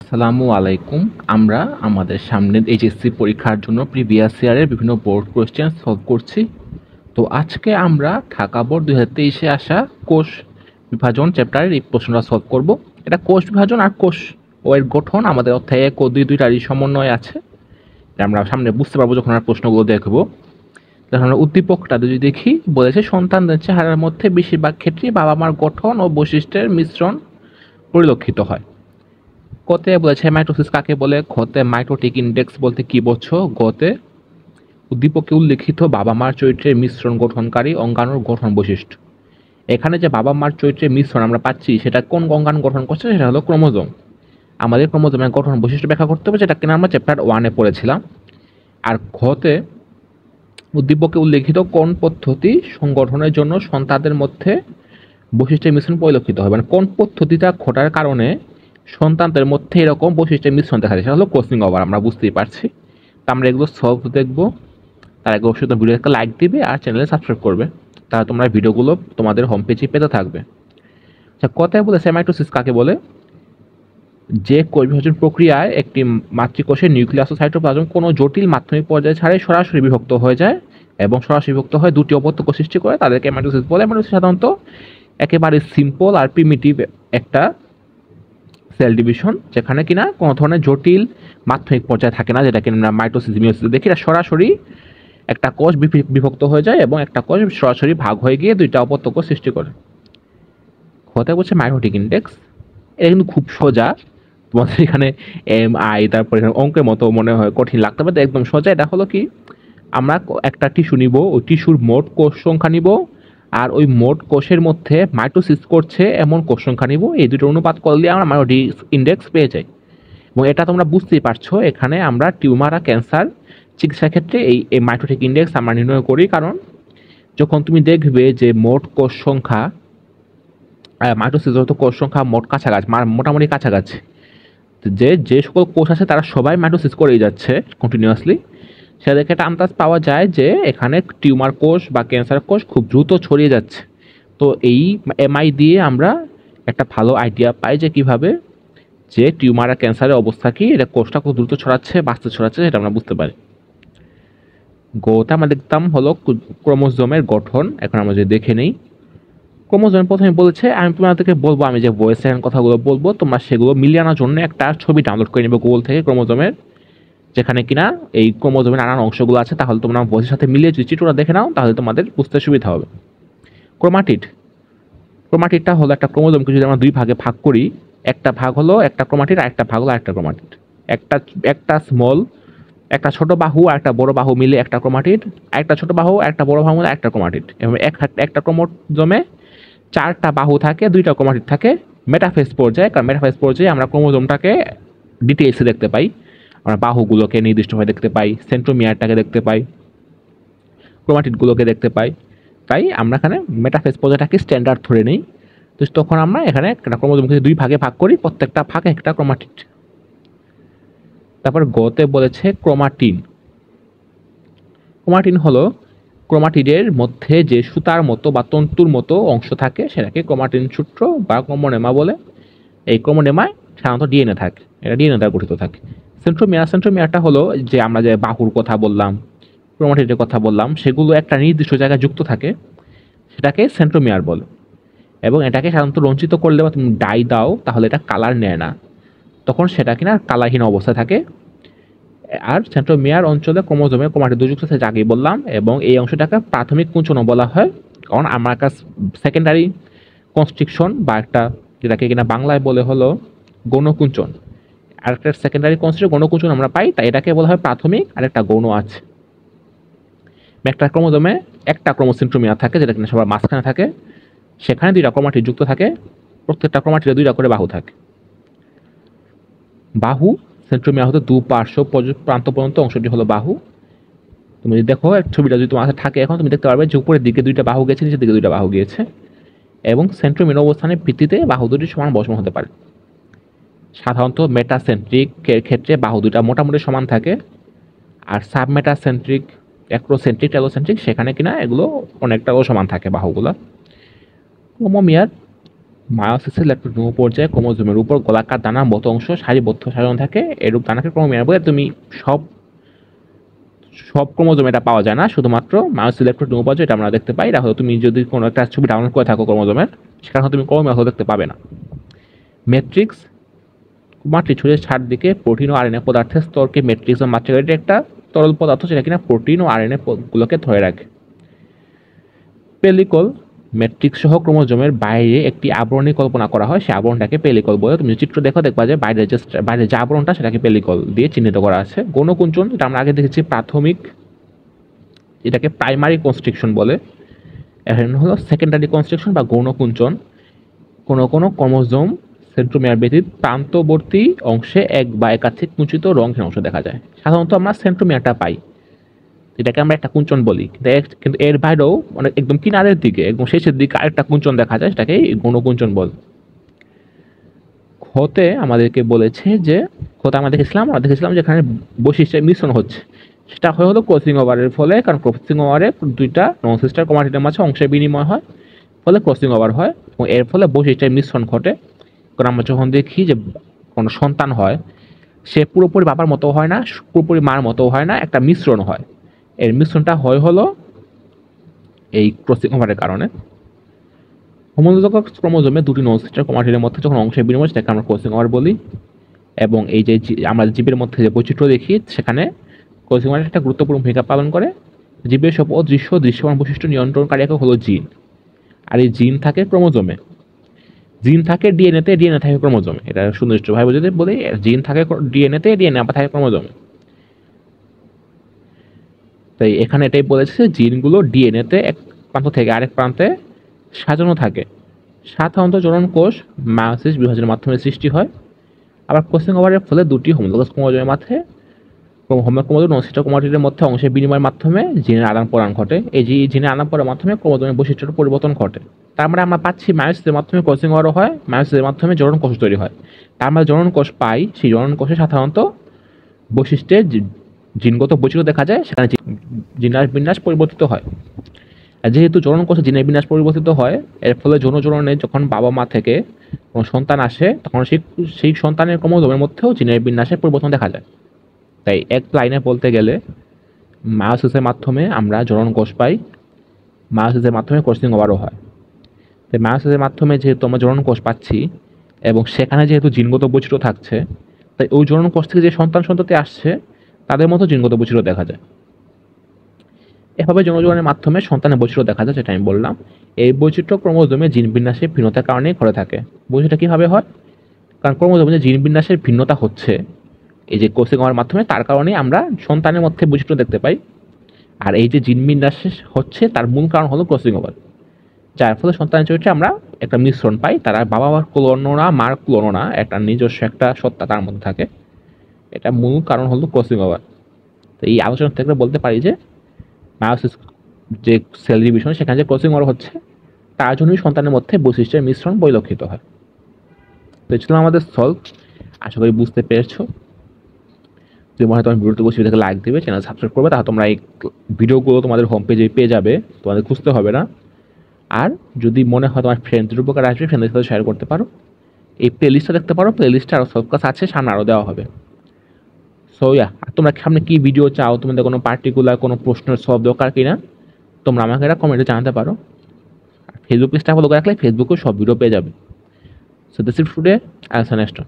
আসসালামু আলাইকুম। আমরা আমাদের সামনের এইচএসসি পরীক্ষার জন্য প্রিভিয়াস ইয়ারের বিভিন্ন বোর্ড কোয়েশ্চেন সলভ করছি। তো আজকে আমরা ঢাকা বোর্ড 2023-এ আসা কোষ বিভাজন চ্যাপ্টারের এই প্রশ্নটা সলভ করব। এটা কোষ বিভাজন আর কোষ ও এর গঠন আমাদের অধ্যায়ে 1 ও 2 দুইটারই সমন্বয় আছে। এটা আমরা সামনে বুঝতে পারবো যখন আমরা প্রশ্নগুলো দেখব। তখন আমরা উদ্দীপকটা যদি দেখি, বলেছে সন্তানদের চেহারার মধ্যে বেশিরভাগ ক্ষেত্রেই বাবা মার গঠন ও বৈশিষ্ট্যের মিশ্রণ পরিলক্ষিত হয়। কতে বলেছে মাইটোসিস কাকে বলে, খতে মাইটোটিক ইন্ডেক্স বলতে কি বোঝো, গতে উদ্দীপকে উল্লেখিত বাবা মার চরিত্রের মিশ্রণ গঠনকারী অঙ্গাণুর গঠন বৈশিষ্ট্য। এখানে যে বাবা মার চরিত্রের মিশ্রণ আমরা পাচ্ছি সেটা কোন অঙ্গাণু গঠন করছে, সেটা হলো ক্রোমোজোম। আমাদের ক্রোমোজোমের গঠন বৈশিষ্ট্য ব্যাখ্যা করতে হবে, যেটা কিনা আমরা চ্যাপ্টার 1-এ পড়েছিলাম। আর ঘতে উদ্দীপকে উল্লেখিত কোন পদ্ধতি সংগঠনের জন্য সন্তানদের মধ্যে বৈশিষ্ট্যের মিশ্রণ পরিলক্ষিত হয়, মানে কোন পদ্ধতিটা ঘটার কারণে সন্তানদের মধ্যে এরকম বৈশিষ্ট্যের মিশ্রণ দেখা যায়, সেটা হলো ক্রসিং ওভার। আমরা বুঝতেই পারছি। তো আমরা এগুলো সলভ দেখবো। তার আগে অবশ্যই ভিডিও একটা লাইক দিবে আর চ্যানেলে সাবস্ক্রাইব করবে, তাহলে তোমরা ভিডিওগুলো তোমাদের হোম পেজে পেতে থাকবে। আচ্ছা, কথায় বলেছে মাইটোসিস কাকে বলে, যে কোষ বিভাজন প্রক্রিয়ায় একটি মাতৃকোষের নিউক্লিয়াস ও সাইটোপ্লাজম কোনো জটিল মাধ্যমিক পর্যায়ে ছাড়াই সরাসরি বিভক্ত হয়ে যায় এবং সরাসরি বিভক্ত হয়ে দুটি অপত্য সৃষ্টি করে, তাদেরকে মাইটোসিস বলে। মাইটোসিস সাধারণত একেবারে সিম্পল আর প্রিমিটিভ একটা সেল ডিভিশন, যেখানে কিনা কোনো ধরনের জটিল মাধ্যমিক পর্যায়ে থাকে না, যেটা কিনা মাইটোসিস মিওসিস দেখি। এটা সরাসরি একটা কোষ বিভক্ত হয়ে যায় এবং একটা কোষ সরাসরি ভাগ হয়ে গিয়ে দুইটা অপত্য কোষ সৃষ্টি করে। হতে বলছে মাইটোটিক ইন্ডেক্স। এটা কিন্তু খুব সোজা, তোমাদের এখানে MI তারপরে অঙ্কের মতো মনে হয় কঠিন লাগতে পারে, একদম সোজা। এটা হলো কি, আমরা একটা টিস্যু নিব, ওই টিস্যুর মোট কোষ সংখ্যা নিব, আর ওই মোট কোষের মধ্যে মাইটোসিস করছে এমন কোষ সংখ্যা নিব। এই দুটো অনুপাত করলে আমরা মাইটোটিক ইন্ডেক্স পেয়ে যাই। এবং এটা তোমরা বুঝতেই পারছো, এখানে আমরা টিউমার আর ক্যান্সার চিকিৎসার ক্ষেত্রে এই মাইটোটিক ইন্ডেক্স আমরা নির্ণয় করি। কারণ যখন তুমি দেখবে যে মোট কোষ সংখ্যা, মাইটোসিস যত কোষ সংখ্যা মোট কাছাকাছি, মোটামুটি কাছাকাছি, যে সকল কোষ আছে তারা সবাই মাইটোসিস করেই যাচ্ছে কন্টিনিউয়াসলি, সেটা দেখে একটা আন্দাজ পাওয়া যায় যে এখানে টিউমার কোষ বা ক্যান্সার কোষ খুব দ্রুত ছড়িয়ে যাচ্ছে। তো এই MI দিয়ে আমরা একটা ভালো আইডিয়া পাই যে কিভাবে যে টিউমার আর ক্যান্সারের অবস্থা কি, এটা কোষটা খুব দ্রুত ছড়াচ্ছে, বাঁচতে ছড়াচ্ছে, সেটা আমরা বুঝতে পারি। গোটা আমরা দেখতাম হলো ক্রোমোজোমের গঠন। এখন আমরা যদি দেখে নেই, ক্রোমোজোম প্রথমে বলেছে, আমি তোমাদেরকে বলবো, আমি যে ভয়েস সেকেন্ড কথাগুলো বলবো তোমরা সেগুলো মিলিয়ে আনার জন্য একটা ছবি ডাউনলোড করে নেবে গুগল থেকে ক্রোমোজোমের, যেখানে কিনা এই ক্রোমোজোমের নানান অংশগুলো আছে। তাহলে তোমরা ভয়েসের সাথে মিলিয়ে যদি চিত্রটা দেখে নাও তাহলে তোমাদের বুঝতে সুবিধা হবে। ক্রোমাটিড, ক্রোমাটিডটা হলো একটা ক্রোমোজোমকে যদি আমরা দুই ভাগে ভাগ করি, একটা ভাগ হলো একটা ক্রোমাটিড আর একটা ভাগ হলো আরেকটা ক্রোমাটিড। একটা ছোট বাহু আর একটা বড় বাহু মিলে একটা ক্রোমাটিড, একটা ছোট বাহু একটা বড় বাহু মিলে একটা ক্রোমাটিড। এবং একটা ক্রোমোজোমে 4টা বাহু থাকে, 2টা ক্রোমাটিড থাকে মেটাফেজ পর্যায়ে। কারণ মেটাফেজ পর্যায়ে আমরা ক্রোমোজোমটাকে ডিটেইলসে দেখতে পাই, আমরা বাহুগুলোকে নির্দিষ্টভাবে দেখতে পাই, সেন্ট্রোমিয়ারটাকে দেখতে পাই, ক্রোমাটিডগুলোকে দেখতে পাই। তাই আমরা এখানে মেটাফেজ পর্যায়টাকে স্ট্যান্ডার্ড ধরে নিই। তো তখন আমরা এখানে একটা ক্রোমোজোমকে দুই ভাগে ভাগ করি, প্রত্যেকটা ভাগে একটা ক্রোমাটিড। তারপর গতে বলেছে ক্রোমাটিন। ক্রোমাটিন হলো ক্রোমাটিডের মধ্যে যে সুতার মতো বা তন্তুর মতো অংশ থাকে সেটাকে ক্রোমাটিন সূত্র বা ক্রোমোনেমা বলে। এই ক্রোমোনেমায় সাধারণত ডিএনএ থাকে, এটা ডিএনএ দ্বারা গঠিত থাকে। সেন্ট্রোমিয়ারটা হলো যে আমরা যে বাহুর কথা বললাম, ক্রোমাটিডের কথা বললাম, সেগুলো একটা নির্দিষ্ট জায়গায় যুক্ত থাকে, সেটাকে সেন্ট্রোমিয়ার বলে। এবং এটাকে সাধারণত রঞ্চিত করলে বা তুমি ডাই দাও তাহলে এটা কালার নেয় না, তখন সেটা কিনা কালারহীন অবস্থায় থাকে। আর সেন্ট্রোমিয়ার অঞ্চলে ক্রোমোজোমে ক্রোমাটিড যুক্ত আছে, যা আগেই বললাম। এবং এই অংশটাকে প্রাথমিক কুঞ্চনও বলা হয়, কারণ আমার কাছে সেকেন্ডারি কনস্ট্রিকশন বা একটা যেটাকে কিনা বাংলায় বলে হলো গৌণকুঞ্চন, আর একটা সেকেন্ডারি কনস্ট্রিকশন গৌণকুঞ্চন আমরা পাই, তাই এটাকে বলা হয় প্রাথমিক, আর একটা গৌণ আছে। একটা ক্রোমোজোমে একটা ক্রোমোসেন্ট্রোমিয়ার থাকে, যেটা কিনা সবার মাঝখানে থাকে, সেখানে 2টা ক্রোমাটিড যুক্ত থাকে, প্রত্যেকটা ক্রোমাটিডে 2টা করে বাহু থাকে। বাহু সেন্ট্রোমিয়ার হতে দুপার্শ্ব প্রান্ত পর্যন্ত অংশটি হলো বাহু। তুমি যদি দেখো ছবিটা যদি তোমার কাছে থাকে এখন, তুমি দেখতে পারবে যে উপরের দিকে 2টা বাহু গেছে, নিচের দিকে 2টা বাহু গিয়েছে, এবং সেন্ট্রোমিয়ার অবস্থানের ভিত্তিতে বাহু দুটি সমান বসম হতে পারে। সাধারণত মেটাসেন্ট্রিক এর ক্ষেত্রে বাহু দুটা মোটামুটি সমান থাকে, আর সাবমেটাসেন্ট্রিক, অ্যাক্রোসেন্ট্রিক, টেলোসেন্ট্রিক সেখানে কিনা এগুলো অনেকটা অসমান থাকে বাহুগুলো। ক্রোমোমিয়ার মায়োসিসের ল্যাক্টোডের্ম পর্যায়ে ক্রোমোজোমের উপর গোলাকার দানার মতো অংশ সারিবদ্ধ সাজানো থাকে। এরূপ দানাকে ক্রোমোমিয়ার বলে। তুমি সব সব ক্রোমোজোমে এটা পাওয়া যায় না, শুধুমাত্র মায়োসিস ল্যাক্টোডের্ম পর্যায়ে এটা আমরা দেখতে পাই। এটা হয়তো তুমি যদি কোনো একটা ছবি ডাউনলোড করে থাকো ক্রোমোজোমের, সেখানে তুমি ক্রোমোমিয়ার দেখতে পাবে না। ম্যাট্রিক্স মাতৃছুরির চারদিকে প্রোটিন ও আরএনএ পদার্থের স্তরকে ম্যাট্রিক্স বা মাতৃগাড়ির একটা তরল পদার্থ, যেটা কিনা প্রোটিন ও আরএনএ গুলোকে ধরে রাখে। পেলিকল ম্যাট্রিক্স সহ ক্রোমোজোমের বাইরে একটি আবরণী কল্পনা করা হয়, সেই আবরণটাকে পেলিকল বলে। তুমি চিত্র দেখো, দেখবা যে বাইরে যে আবরণটা সেটাকে পেলিকল দিয়ে চিহ্নিত করা আছে। গৌণকুঞ্চন, এটা আমরা আগে দেখেছি প্রাথমিক, এটাকে প্রাইমারি কনস্ট্রিকশন বলে। এখন হলো সেকেন্ডারি কনস্ট্রিকশন বা গৌণকুঞ্চন। কোনো কোনো ক্রোমোজোম সেন্ট্রোমিয়ার ব্যতীত প্রান্তবর্তী অংশে এক বা একাধিক কুঞ্চিত রঙহীন অংশ দেখা যায়। সাধারণত আমরা সেন্ট্রোমিয়ারটা পাই, এটাকে আমরা একটা কুঞ্চন বলি। কিন্তু এর বাইরেও মানে একদম কিনারের দিকে, একদম শেষের দিকে আরেকটা কুঞ্চন দেখা যায়, সেটাকে গৌণকুঞ্চন বল। হতে আমাদেরকে বলেছে যে আমরা দেখেছিলাম যে এখানে বৈশিষ্ট্যের মিশ্রণ হচ্ছে। সেটা হলো ক্রসিং ওভারের ফলে, কারণ ক্রসিং ওভারে দুইটা নন সিস্টার ক্রোমাটিডের মাঝে অংশের বিনিময় হয়, ফলে ক্রসিং ওভার হয় এবং এর ফলে বৈশিষ্ট্যের মিশ্রণ ঘটে। কারণ আমরা যখন দেখি যে কোনো সন্তান হয়, সে পুরোপুরি বাবার মতো হয় না, পুরোপুরি মার মতো হয় না, একটা মিশ্রণ হয়। এর মিশ্রণটা হলো এই ক্রসিং ওভারের কারণে। হোমোলোগাস ক্রোমোজোমে দুটি নন সিস্টার ক্রোমাটিডের মধ্যে যখন অংশের বিনিময়, সেটাকে আমরা ক্রসিং ওভার বলি। এবং এই যে আমরা জীবের মধ্যে যে বৈচিত্র্য দেখি, সেখানে ক্রসিং ওভার একটা গুরুত্বপূর্ণ ভূমিকা পালন করে। জীবের সব অদৃশ্য দৃশ্যমান বৈশিষ্ট্য নিয়ন্ত্রণকারী একক হলো জিন। আর এই জিন থাকে ক্রোমোজোমে, জিন থাকে ডিএনএতে, ডিএনএ থাকে ক্রোমোজোমে। এটা সুনির্দিষ্টভাবে যদি বলি, জিন থাকে ডিএনএতে, ডিএনএ আবার থাকে ক্রোমোজোমে। তাই এখানে এটাই বলেছে, জিনগুলো ডিএনএতে এক প্রান্ত থেকে আরেক প্রান্তে সাজানো থাকে। সাধারণত জনন কোষ মায়োসিস বিভাজনের মাধ্যমে সৃষ্টি হয়। আবার ক্রসিং ওভারের ফলে দুটি হোমোলোগাস ক্রোমোজোমের মাঝে ক্রোমোজোম নন সিস্টার ক্রোমাটিডের মধ্যে অংশের বিনিময়ের মাধ্যমে জিনের আদান প্রদান ঘটে। এই জিনের আদান প্রদানের মাধ্যমে ক্রোমোজোমের বৈশিষ্ট্যের পরিবর্তন ঘটে। তার মানে আমরা পাচ্ছি মায়োসিসের মাধ্যমে ক্রসিং ওভারও হয়, মায়োসিসের মাধ্যমে জনন কোষ তৈরি হয়। তার মানে জনন কোষ পাই, সেই জনন কোষে সাধারণত বৈশিষ্ট্যের জিনগত বৈচিত্র্য দেখা যায়, সেখানে জিনের বিন্যাস পরিবর্তিত হয়। যেহেতু জনন কোষে জিনের বিন্যাস পরিবর্তিত হয়, এর ফলে যৌন জননে যখন বাবা মা থেকে কোনো সন্তান আসে, তখন সেই সন্তানের ক্রোমোজোমের মধ্যেও জিনের বিন্যাসের পরিবর্তন দেখা যায়। তাই এক লাইনে বলতে গেলে, মায়োসিসের মাধ্যমে আমরা জনন কোষ পাই, মায়োসিসের মাধ্যমে ক্রসিং ওভারও হয়। তাই মায়োসিসের মাধ্যমে যেহেতু আমরা জনন কোষ পাচ্ছি এবং সেখানে যেহেতু জিনগত বৈচিত্র্য থাকছে, তাই ওই জনন কোষ থেকে যে সন্তান সন্ততি আসছে, তাদের মতো জিনগত বৈচিত্র্য দেখা যায়। এভাবে যৌনজীবনের মাধ্যমে সন্তানের বৈচিত্র্য দেখা যায়, যেটা আমি বললাম। এই বৈচিত্র্য ক্রোমোজোমে জিন বিন্যাসের ভিন্নতার কারণেই ঘটে থাকে। বৈচিত্র্যটা কীভাবে হয়? কারণ ক্রোমোজোমে যে জিন বিন্যাসের ভিন্নতা হচ্ছে, এই যে ক্রসিং ওভারের মাধ্যমে, তার কারণেই আমরা সন্তানের মধ্যে বৈচিত্র্য দেখতে পাই। আর এই যে জিন বিন্যাস হচ্ছে, তার মূল কারণ হলো ক্রসিং ওভার, যার ফলে সন্তানের চরিত্রে আমরা একটা মিশ্রণ পাই। তারা বাবা মার ক্লোনও না, মার ক্লোনও না, একটা নিজস্ব একটা সত্তা তার মধ্যে থাকে। এটা মূল কারণ হলো ক্রসিং ওভার। তো এই আলোচনা থেকে বলতে পারি যে মায়োসিস যে সেল ডিভিশন, সেখানে যে ক্রসিং ওভার হচ্ছে, তার জন্যই সন্তানের মধ্যে বৈশিষ্ট্যের মিশ্রণ পরিলক্ষিত হয়। তো এই ছিল আমাদের সলভ। আশা করি বুঝতে পেরেছো। যদি মনে হয় তোমার ভিডিওতে বসে দেখে লাইক দেবে, চ্যানেল সাবস্ক্রাইব করবে, তাহলে তোমরা এই ভিডিওগুলো তোমাদের হোম পেজে পেয়ে যাবে, তোমাদের খুঁজতে হবে না। আর যদি মনে হয় তোমার ফ্রেন্ডদের উপকার আসবে, ফ্রেন্ডদের সাথে শেয়ার করতে পারো। এই প্লেলিস্টটা দেখতে পারো, প্লেলিস্টে আরও সলভ ক্লাস আছে, সামনে আরও দেওয়া হবে। সো আর তোমরা সামনে কী ভিডিও চাও, তোমাদের কোনো পার্টিকুলার কোনো প্রশ্নের সলভ দরকার কিনা, তোমরা আমাকে এটা কমেন্টে জানাতে পারো। আর ফেসবুক পেজটা ফলো করে রাখলে ফেসবুকেও সব ভিডিও পেয়ে যাবে। So this is today, I next.